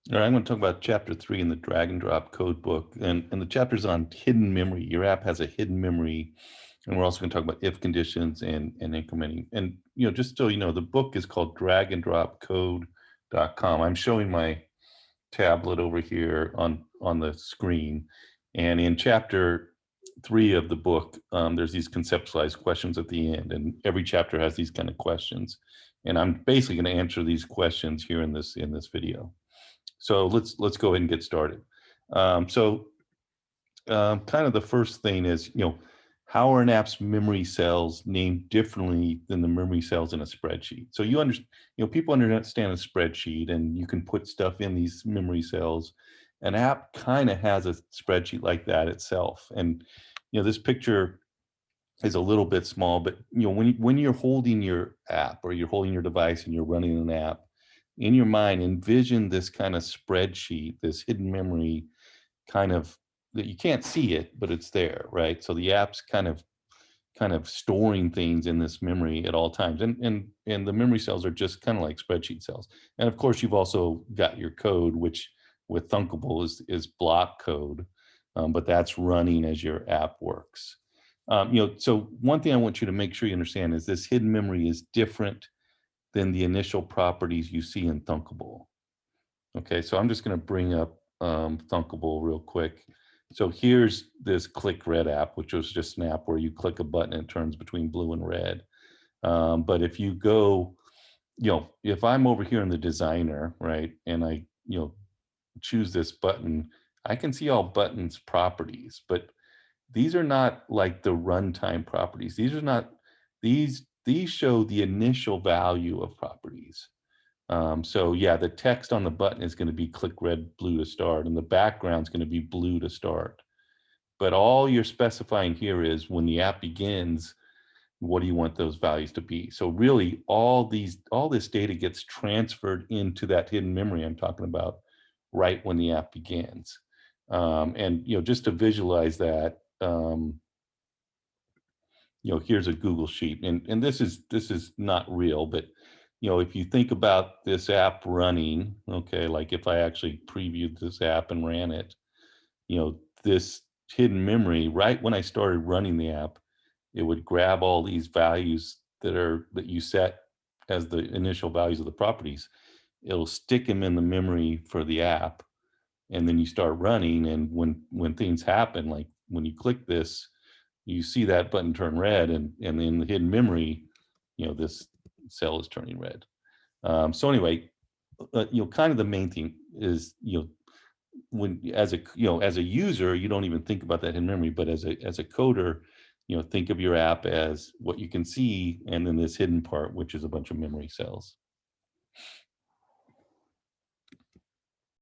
All right, I'm going to talk about chapter 3 in the drag and drop code book. And the chapter's on hidden memory. Your app has a hidden memory. And we're also going to talk about if conditions and incrementing. And, just so you know, the book is called draganddropcode.com. I'm showing my tablet over here on the screen. And in chapter 3 of the book, there's these conceptualized questions at the end. And every chapter has these kind of questions. And I'm basically going to answer these questions here in this video. So let's go ahead and get started. Kind of the first thing is, how are an app's memory cells named differently than the memory cells in a spreadsheet? So people understand a spreadsheet, and you can put stuff in these memory cells. An app kind of has a spreadsheet like that itself, and this picture is a little bit small, but when you're holding your app or you're holding your device and you're running an app, in your mind, envision this kind of spreadsheet, this hidden memory kind of that you can't see it, but it's there, right? So the app's kind of storing things in this memory at all times. And the memory cells are just kind of like spreadsheet cells. And of course, you've also got your code, which with Thunkable is block code, but that's running as your app works. So one thing I want you to make sure you understand is this hidden memory is different than the initial properties you see in Thunkable. Okay, so I'm just going to bring up Thunkable real quick. So here's this click red app, which was just an app where you click a button and it turns between blue and red. But if you go, if I'm over here in the designer, right, and I, choose this button, I can see all buttons properties, but these are not like the runtime properties. These are not, these show the initial value of properties. So yeah, the text on the button is going to be click red, blue to start, and the background is going to be blue to start. But all you're specifying here is when the app begins, what do you want those values to be? So really, all this data gets transferred into that hidden memory I'm talking about right when the app begins. And just to visualize that, here's a Google sheet, and this is not real, but if you think about this app running, okay, like if I actually previewed this app and ran it, this hidden memory, right when I started running the app, it would grab all these values that you set as the initial values of the properties. It'll stick them in the memory for the app, and then you start running, and when things happen, like when you click this, you see that button turn red, and in the hidden memory, this cell is turning red. So anyway, kind of the main thing is, when as a user, you don't even think about that hidden memory, but as a coder, think of your app as what you can see, and then this hidden part, which is a bunch of memory cells.